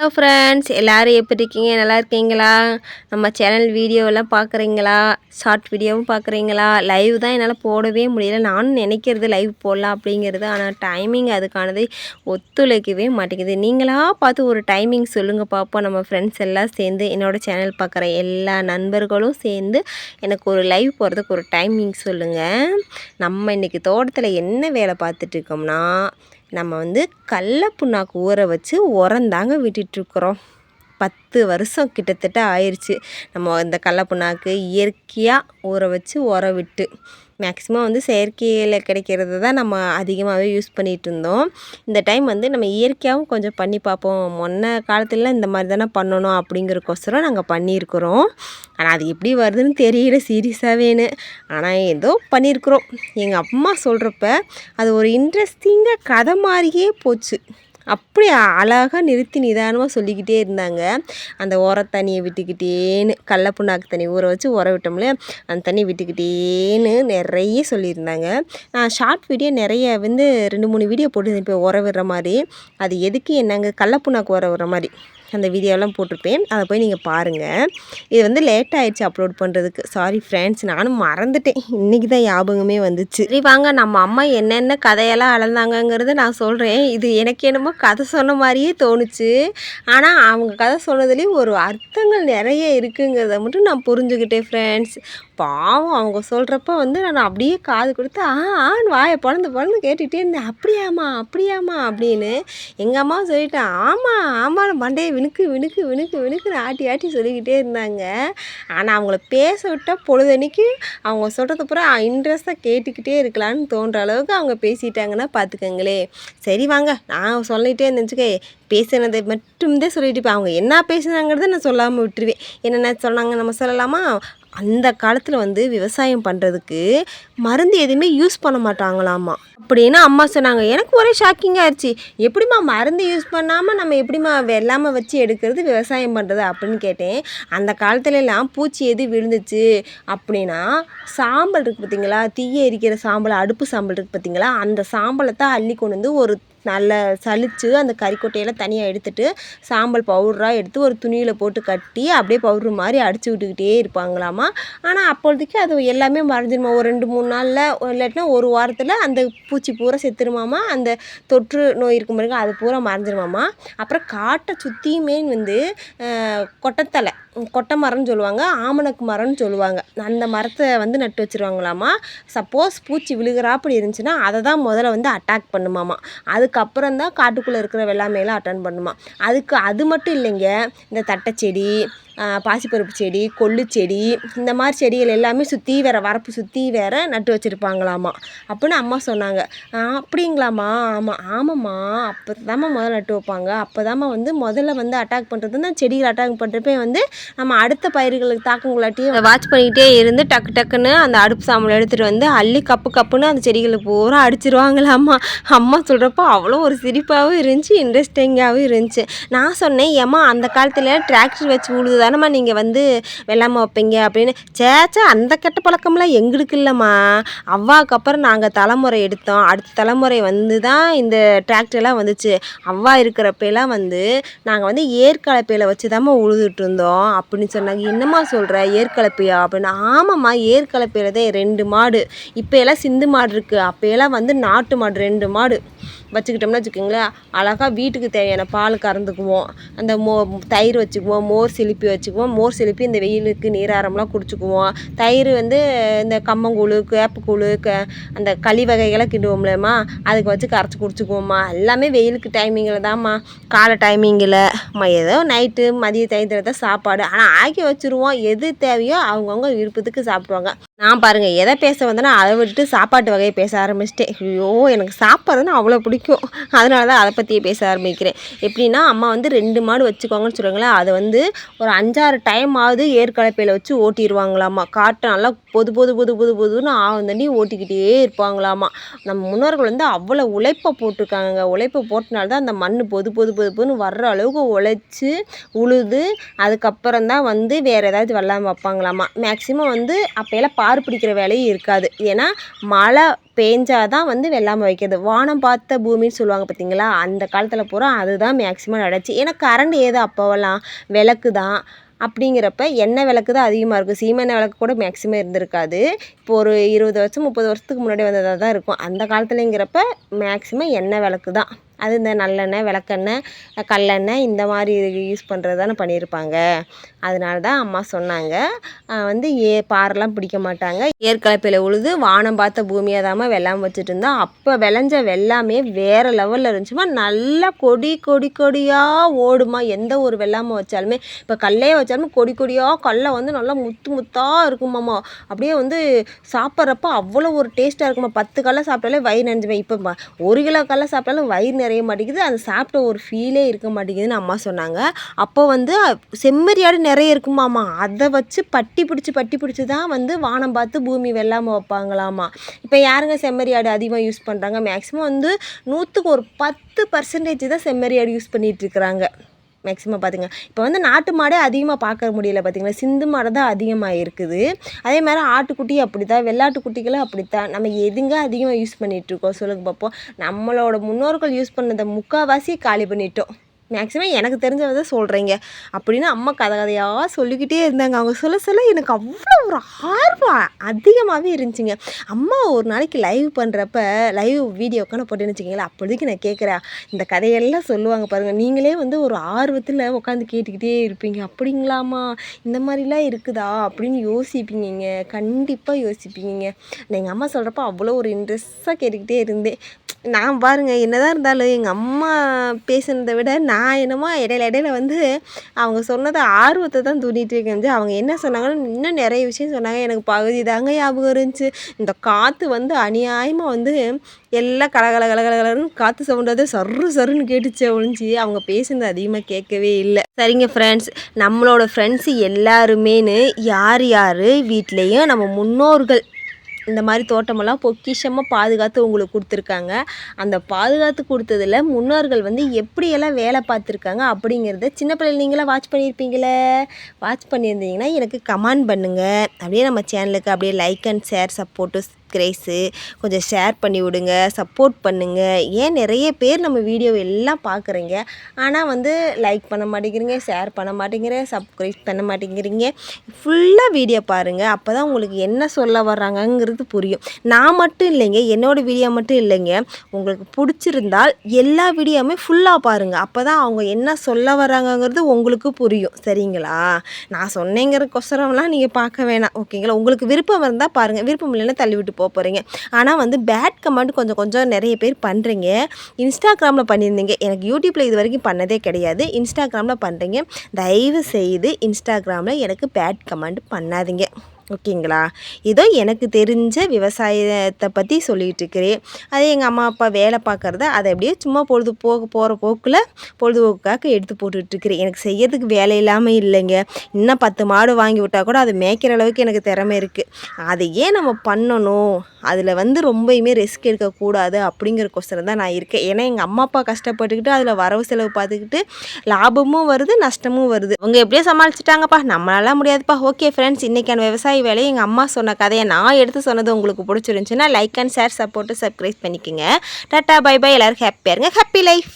Hello friends, எல்லோரும் எப்படி இருக்கீங்க? நல்லா இருக்கீங்களா? நம்ம சேனல் வீடியோவெல்லாம் பார்க்குறீங்களா? ஷார்ட் வீடியோவும் பார்க்குறீங்களா? லைவ் தான் என்னால் போடவே முடியல. நானும் நினைக்கிறது லைவ் போடலாம் அப்படிங்கிறது, ஆனால் டைமிங் அதுக்கானது ஒத்துழைக்கவே மாட்டேங்குது. நீங்களாக பார்த்து ஒரு டைமிங் சொல்லுங்கள் பார்ப்போம். நம்ம ஃப்ரெண்ட்ஸ் எல்லாம் சேர்ந்து, என்னோடய சேனல் பார்க்குற எல்லா நண்பர்களும் சேர்ந்து எனக்கு ஒரு லைவ் போகிறதுக்கு ஒரு டைமிங் சொல்லுங்கள். நம்ம இன்றைக்கி தோட்டத்தில் என்ன வேலை பார்த்துட்ருக்கோம்னா, நம்ம கடல புண்ணாக்கு ஊற வச்சு உரந்தாங்க விட்டுட்ருக்குறோம். 10 வருஷம் கிட்டத்தட்ட ஆயிடுச்சு. நம்ம இந்த கடல புண்ணாக்கு இயற்கையாக ஊற வச்சு உரம் விட்டு, மேக்ஸிமம் செயற்கையில் கிடைக்கிறது தான் நம்ம அதிகமாகவே யூஸ் பண்ணிகிட்டு இருந்தோம். இந்த டைம் நம்ம இயற்கையாகவும் கொஞ்சம் பண்ணி பார்ப்போம். முன்ன காலத்துலலாம் இந்த மாதிரி தானே பண்ணணும் அப்படிங்கிறக்கோசரம் நாங்கள் பண்ணியிருக்கிறோம். ஆனால் அது எப்படி வருதுன்னு தெரியல சீரியஸாகவேன்னு. ஆனால் ஏதோ பண்ணியிருக்கிறோம். எங்கள் அம்மா சொல்கிறப்ப அது ஒரு இன்ட்ரெஸ்டிங்காக கதை மாதிரியே போச்சு. அப்படி அழகாக நிறுத்தி நிதானமாக சொல்லிக்கிட்டே இருந்தாங்க. அந்த தண்ணியை விட்டுக்கிட்டேன்னு, கடல புண்ணாக்கு தண்ணி ஊற வச்சு உர விட்டோம்ல, அந்த தண்ணி விட்டுக்கிட்டேன்னு நிறைய சொல்லியிருந்தாங்க. நான் ஷார்ட் வீடியோ நிறைய 2-3 வீடியோ போட்டு இப்போ உர விடுற மாதிரி, அது எதுக்கு என்னங்க கடல புண்ணாக்கு உர விடுற மாதிரி அந்த வீடியோலாம் போட்டிருப்பேன். அதை போய் நீங்கள் பாருங்கள். இது லேட் ஆகிடுச்சு அப்லோட் பண்ணுறதுக்கு. சாரி ஃப்ரெண்ட்ஸ், நானும் மறந்துட்டேன். இன்றைக்கி தான் ஞாபகமே வந்துச்சு. சரி வாங்க, நம்ம அம்மா என்னென்ன கதையெல்லாம் அளந்தாங்கங்கிறத நான் சொல்கிறேன். இது எனக்கு என்னமோ கதை சொன்ன மாதிரியே தோணுச்சு. ஆனால் அவங்க கதை சொன்னதுலேயும் ஒரு அர்த்தங்கள் நிறைய இருக்குங்கிறத மட்டும் நான் புரிஞ்சுக்கிட்டேன் ஃப்ரெண்ட்ஸ். பாவம் அவங்க சொல்கிறப்ப நான் அப்படியே காது கொடுத்து ஆன்னு வாயை பொழந்து கேட்டுகிட்டே இருந்தேன். அப்படியாம்மா அப்படியாம்மா அப்படின்னு. எங்கள் அம்மா சொல்லிட்டேன், ஆமாம் ஆமான்னு மண்டையை விணுக்குன்னு ஆட்டி சொல்லிக்கிட்டே இருந்தாங்க. ஆனால் அவங்கள பேச விட்டால் பொழுதன்னைக்கு அவங்க சொல்கிறத பூரா இன்ட்ரெஸ்ட்டாக கேட்டுக்கிட்டே இருக்கலான்னு தோன்ற அளவுக்கு அவங்க பேசிட்டாங்கன்னா பார்த்துக்கங்களே. சரி வாங்க, நான் சொல்லிகிட்டே இருந்துச்சுக்கே, பேசினதை மட்டும்தான் சொல்லிட்டு இப்போ அவங்க என்ன பேசுனாங்கிறத நான் சொல்லாமல் விட்டுருவேன். என்னென்ன சொன்னாங்க நம்ம சொல்லலாமா? அந்த காலத்தில் விவசாயம் பண்ணுறதுக்கு மருந்து எதுவுமே யூஸ் பண்ண மாட்டாங்களாமா அப்படின்னு அம்மா சொன்னாங்க. எனக்கு ஒரே ஷாக்கிங்காக ஆயிடுச்சு. எப்படிம்மா மருந்து யூஸ் பண்ணாமல் நம்ம எப்படிம்மா வெள்ளாமல் வச்சு எடுக்கிறது, விவசாயம் பண்ணுறது அப்படின்னு கேட்டேன். அந்த காலத்துலலாம் பூச்சி எது விழுந்துச்சு அப்படின்னா, சாம்பல் இருக்குது பார்த்திங்களா, தீயை எரிக்கிற சாம்பல், அடுப்பு சாம்பல் இருக்குது பார்த்திங்களா, அந்த சாம்பலை தான் அள்ளி கொண்டு ஒரு நல்லா சலித்து அந்த கறிக்கொட்டையெல்லாம் தனியாக எடுத்துகிட்டு சாம்பல் பவுடராக எடுத்து ஒரு துணியில் போட்டு கட்டி அப்படியே பவுட்ரு மாதிரி அடித்து விட்டுக்கிட்டே இருப்பாங்களாமா. ஆனால் அப்பொழுதுக்கு அது எல்லாமே மறைஞ்சிருமா. ஒரு 2-3 நாளில் இல்லாட்டினா ஒரு வாரத்தில் அந்த பூச்சி பூரா செத்துருமாமா. அந்த தொற்று நோய் இருக்கும் பாருங்க, அது பூரா மறைஞ்சிருமாமா. அப்புறம் காட்டை சுற்றியுமே கொட்டை மரம்னு சொல்லுவாங்க, ஆமணக்கு மரம்னு சொல்லுவாங்க. அந்த மரத்தை நட்டு வச்சுருவாங்களாமா. சப்போஸ் பூச்சி விழுகிறாப்படி இருந்துச்சுன்னா அதை தான் முதல்ல அட்டாக் பண்ணுமாமா. அதுக்கப்புறம் தான் காட்டுக்குள்ளே இருக்கிற வெள்ளாமையெல்லாம் அட்டன் பண்ணுமா. அது மட்டும் இல்லைங்க, இந்த தட்டைச்செடி, பாசிப்பருப்பு செடி, கொள்ளு செடி, இந்த மாதிரி செடிகள் எல்லாமே சுற்றி வரப்பு சுற்றி நட்டு வச்சுருப்பாங்களாமா அப்படின்னு அம்மா சொன்னாங்க. அப்படிங்களாம்மா? ஆமாம்மா, அப்போ தாம்மா முதல்ல நட்டு வைப்பாங்க. அப்போ தாம்மா முதல்ல அட்டாக் பண்ணுறது செடிகள் அட்டாக் பண்ணுறப்ப நம்ம அடுத்த பயிர்களுக்கு தாக்கங்களாட்டியும் வாட்ச் பண்ணிக்கிட்டே இருந்து டக்குன்னு அந்த அடுப்பு சாம்பல் எடுத்துகிட்டு அள்ளி கப்புன்னு அந்த செடிகளுக்கு பூரா அடிச்சிருவாங்களாம்மா. அம்மா சொல்கிறப்போ அவ்வளோ ஒரு சிரிப்பாகவும் இருந்துச்சு, இன்ட்ரெஸ்டிங்காகவும் இருந்துச்சு. நான் சொன்னேன், ஏம்மா அந்த காலத்தில் டிராக்டர் வச்சு உழுது தானம்மா நீங்கள் வெள்ளாமை வைப்பீங்க அப்படின்னு. சேச்சா, அந்த கெட்ட பழக்கம்லாம் எங்களுக்கு இல்லைம்மா. அவ்வாவுக்கு அப்புறம் நாங்கள் தலைமுறை எடுத்தோம். அடுத்த தலைமுறை தான் இந்த டிராக்டர்லாம் வந்துச்சு. அவ்வா இருக்கிறப்பெல்லாம் நாங்கள் ஏற்கலப்பையில் வச்சு தாம்மா உழுதுட்டு இருந்தோம் அப்படின்னு சொன்னாங்க. என்னம்மா சொல்கிற, ஏற்கலப்பையா அப்படின்னு. ஆமாம்மா, ஏற்கலப்பையில் தான் 2 மாடு. இப்போ எல்லாம் சிந்து மாடு இருக்குது. அப்போயெல்லாம் நாட்டு மாடு 2 மாடு வச்சுக்கிட்டோம்னா வச்சுக்கோங்களேன், அழகாக வீட்டுக்கு தேவையான பால் கறந்துக்குவோம். அந்த தயிர் வச்சுக்குவோம், மோர் சிலிப்பி வச்சுக்குவோம். மோர் சிலிப்பி இந்த வெயிலுக்கு நீராரம்லாம் குடிச்சுக்குவோம். தயிர் இந்த கம்மங்கூழ், கேப்பக்கூழ், அந்த களி வகைகளை கிண்டுவோம்லம்மா, அதுக்கு வச்சு கரைச்சி குடிச்சுக்குவோம்மா. எல்லாமே வெயிலுக்கு டைமிங்கில் தான்மா, காலை டைமிங்கில் ஏதோ நைட்டு மதிய டயத்தில் தான் சாப்பாடு. ஆனால் ஆக்கி வச்சுருவோம். எது தேவையோ அவங்கவுங்க விருப்பத்துக்கு சாப்பிடுவாங்க. நான் பாருங்கள், எதை பேச வந்தேன்னா அதை விட்டுட்டு சாப்பாட்டு வகையை பேச ஆரம்பிச்சிட்டேன். ஐயோ, எனக்கு சாப்பாடுன்னா அவ்வளோ பிடிக்கும். அதனால தான் அதை பற்றியே பேச ஆரம்பிக்கிறேன். எப்படின்னா, அம்மா 2 மாடு வச்சுக்கோங்கன்னு சொல்லுவாங்களே, அதை ஒரு 5-6 டைம் ஆகுது ஏற்கலப்பையில் வச்சு ஓட்டிடுவாங்களாம்மா. காட்டை நல்லா பொதுன்னு ஆவந்தண்ணி ஓட்டிக்கிட்டே இருப்பாங்களாமா. நம்ம முன்னோர்கள் வந்து அவ்வளோ உழைப்பை போட்டிருக்காங்க. உழைப்பை போட்டனால தான் அந்த மண் பொதுன்னு வர்ற அளவுக்கு உழைச்சி உழுது அதுக்கப்புறம் தான் வந்து வேறு ஏதாவது வெள்ளாமை வைப்பாங்களாமா. மேக்ஸிமம் வந்து அப்போயெல்லாம் பார் பிடிக்கிற வேலையும் இருக்காது. ஏன்னா மழை பேஞ்சாதான் வந்து வெள்ளாமை வைக்கிறது. வானம் பார்த்த பூமின்னு சொல்லுவாங்க பார்த்தீங்களா, அந்த காலத்தில் பூரா அதுதான் மேக்ஸிமம் நடந்துச்சு. ஏன்னா கரண்ட் ஏது அப்போவெல்லாம் விளக்கு தான். அப்படிங்கிறப்ப எண்ணெய் விளக்கு தான் அதிகமாக இருக்கும். சீமெண்ணெய் விளக்கு கூட மேக்ஸிமம் இருந்திருக்காது. இப்போ ஒரு 20 வருஷம் 30 வருஷத்துக்கு முன்னாடி வந்ததாக தான் இருக்கும். அந்த காலத்துலேங்கிறப்ப மேக்ஸிமம் எண்ணெய் விளக்கு தான். அது இந்த நல்லெண்ணெய், விளக்கெண்ணெய், கல்லெண்ணெய் இந்த மாதிரி யூஸ் பண்ணுறது தானே பண்ணியிருப்பாங்க. அதனால தான் அம்மா சொன்னாங்க வந்து பாரெல்லாம் பிடிக்க மாட்டாங்க. ஏற்கலப்பையில் உழுது வானம் பார்த்த பூமியாக தாம்மா வெள்ளாமை வச்சுட்டு இருந்தா. அப்போ விளைஞ்ச வெள்ளாமே வேறு லெவலில் இருந்துச்சுமா. நல்லா கொடியாக ஓடுமா. எந்த ஒரு வெள்ளாமை வச்சாலுமே, இப்போ கல்லையே வச்சாலுமே கொடியாக கல்லை வந்து நல்லா முத்தாக இருக்குமாம்மா. அப்படியே வந்து சாப்பிட்றப்ப அவ்வளோ ஒரு டேஸ்ட்டாக இருக்குமா. 10 கல்லை சாப்பிட்டாலே வயிறு நெஞ்சுவேன். இப்போ 1 கிலோ கல்லை சாப்பிட்டாலும் வயிறு நிறைய மாட்டேங்குது. அது சாப்பிட்ட ஒரு ஃபீலே இருக்க மாட்டேங்குதுன்னு அம்மா சொன்னாங்க. அப்போ வந்து செம்மறியாடு நிறைய இருக்குமாம்மா. அதை வச்சு பட்டி பிடிச்சி தான் வந்து வானம் பார்த்து பூமி வெள்ளாமை வைப்பாங்களாமா. இப்போ யாருங்க செம்மறியாடு அதிகமாக யூஸ் பண்ணுறாங்க? மேக்ஸிமம் வந்து 100க்கு ஒரு 10% தான் செம்மறியாடு யூஸ் பண்ணிகிட்டு இருக்கிறாங்க. மேக்ஸிமம் பார்த்துங்க. இப்போ வந்து நாட்டு மாடே அதிகமாக பார்க்க முடியல பார்த்தீங்களா. சிந்து மாடு தான் அதிகமாக இருக்குது. அதே மாதிரி ஆட்டுக்குட்டி அப்படி தான், வெள்ளாட்டுக்குட்டிகளும் அப்படித்தான். நம்ம எதுங்க அதிகமாக யூஸ் பண்ணிகிட்ருக்கோம் சொல்லுங்க பார்ப்போம். நம்மளோட முன்னோர்கள் யூஸ் பண்ணதை முக்கால்வாசி காலி பண்ணிட்டோம். மேக்ஸிமம் எனக்கு தெரிஞ்சதை சொல்கிறீங்க அப்படின்னு அம்மா கதையாக சொல்லிக்கிட்டே இருந்தாங்க. அவங்க சொல்ல எனக்கு அவ்வளோ ஒரு ஆர்வம் அதிகமாகவே இருந்துச்சுங்க. அம்மா ஒரு நாளைக்கு லைவ் பண்ணுறப்ப லைவ் வீடியோ உட்காந்து போட்டேன்னு வச்சுக்கிங்களேன், அப்போதைக்கு நான் கேட்குறேன் இந்த கதையெல்லாம் சொல்லுவாங்க பாருங்கள். நீங்களே வந்து ஒரு ஆர்வத்தில் உட்காந்து கேட்டுக்கிட்டே இருப்பீங்க. அப்படிங்களாம்மா இந்த மாதிரிலாம் இருக்குதா அப்படின்னு யோசிப்பீங்க. கண்டிப்பாக யோசிப்பீங்க. எங்கள் அம்மா சொல்கிறப்ப அவ்வளோ ஒரு இன்ட்ரெஸ்ட்டாக கேட்டுக்கிட்டே இருந்தேன். நான் பாருங்கள் என்னதான் இருந்தாலும் எங்கள் அம்மா பேசுனதை விட நான் என்னமோ இடையில வந்து அவங்க சொன்னதை ஆர்வத்தை தான் தூண்டிகிட்டு இருக்கேன். அவங்க என்ன சொன்னாங்கன்னு இன்னும் நிறைய விஷயம் சொன்னாங்க. எனக்கு பகுதி தாங்க ஞாபகம் இருந்துச்சு. இந்த காற்று வந்து அநியாயமாக வந்து எல்லாம் கலகலன்னு காற்று சவுண்டாவது சருன்னு கேட்டுச்சு ஒழிஞ்சி அவங்க பேசுனது அதிகமாக கேட்கவே இல்லை. சரிங்க ஃப்ரெண்ட்ஸ், நம்மளோட ஃப்ரெண்ட்ஸு எல்லாருமேனு யார் வீட்லேயும் நம்ம முன்னோர்கள் இந்த மாதிரி தோட்டமெல்லாம் பொக்கிஷமாக பாதுகாத்து உங்களுக்கு கொடுத்துருக்காங்க. அந்த பாதுகாத்து கொடுத்ததில் முன்னோர்கள் வந்து எப்படியெல்லாம் வேலை பார்த்துருக்காங்க அப்படிங்கிறத சின்ன பிள்ளைகள் நீங்களாம் வாட்ச் பண்ணியிருப்பீங்களே. வாட்ச் பண்ணியிருந்தீங்கன்னா எனக்கு கமெண்ட் பண்ணுங்கள். அப்படியே நம்ம சேனலுக்கு அப்படியே like and share support grace கொஞ்சம் ஷேர் பண்ணி விடுங்க, சப்போர்ட் பண்ணுங்கள். ஏன் நிறைய பேர் நம்ம வீடியோ எல்லாம் பார்க்குறீங்க, ஆனால் வந்து லைக் பண்ண மாட்டேங்கிறீங்க, ஷேர் பண்ண மாட்டேங்கிறீங்க, சப்ஸ்கிரைப் பண்ண மாட்டேங்கிறீங்க. ஃபுல்லாக வீடியோ பாருங்கள். அப்போ தான் உங்களுக்கு என்ன சொல்ல வர்றாங்கங்கிறது புரியும். நான் மட்டும் இல்லைங்க, என்னோடய வீடியோ மட்டும் இல்லைங்க, உங்களுக்கு பிடிச்சிருந்தால் எல்லா வீடியோவுமே ஃபுல்லாக பாருங்கள். அப்போ தான் அவங்க என்ன சொல்ல வர்றாங்கங்கிறது உங்களுக்கு புரியும். சரிங்களா? நான் சொன்னேங்கிறக்கொசரம்லாம் நீங்கள் பார்க்க வேணாம். ஓகேங்களா? உங்களுக்கு விருப்பம் இருந்தால் பாருங்கள், விருப்பம் இல்லைன்னா தள்ளி விட்டு போகிறீங்க. ஆனால் வந்து பேட் கமெண்ட் கொஞ்சம் நிறைய பேர் பண்ணுறீங்க. இன்ஸ்டாகிராமில் பண்ணியிருந்தீங்க. எனக்கு யூடியூப்பில் இது வரைக்கும் பண்ணதே கிடையாது. இன்ஸ்டாகிராமில் பண்ணுறீங்க. தயவு செய்து இன்ஸ்டாகிராமில் எனக்கு பேட் கமெண்ட் பண்ணாதீங்க. ஓகேங்களா? ஏதோ எனக்கு தெரிஞ்ச விவசாயத்தை பற்றி சொல்லிகிட்டு இருக்கிறேன். அதே எங்கள் அம்மா அப்பா வேலை பார்க்குறத அதை அப்படியே சும்மா போகிற போக்கில் பொழுதுபோக்குக்காக எடுத்து போட்டுட்ருக்கிறேன். எனக்கு செய்யறதுக்கு வேலை இல்லாமல் இல்லைங்க. இன்னும் 10 மாடு வாங்கி விட்டால் கூட அதை மேய்க்கிற அளவுக்கு எனக்கு திறமை இருக்குது. அதை ஏன் நம்ம பண்ணணும், அதில் வந்து ரொம்பவுமே ரிஸ்க் எடுக்கக்கூடாது அப்படிங்கிறக்கொசரம் தான் நான் இருக்கேன். ஏன்னா எங்கள் அம்மா அப்பா கஷ்டப்பட்டுக்கிட்டு அதில் வரவு செலவு பார்த்துக்கிட்டு லாபமும் வருது நஷ்டமும் வருது. அவங்க எப்படியோ சமாளிச்சிட்டாங்கப்பா, நம்மளால முடியாதுப்பா. ஓகே ஃப்ரெண்ட்ஸ், இன்றைக்கான விவசாய வேலையை எங்கள் அம்மா சொன்ன கதையை நான் எடுத்து சொன்னது உங்களுக்கு பிடிச்சிருந்துச்சுன்னா like and share support subscribe பண்ணிக்கோங்க. Tata bye bye. எல்லோரும் ஹாப்பியாக இருங்க. Happy life.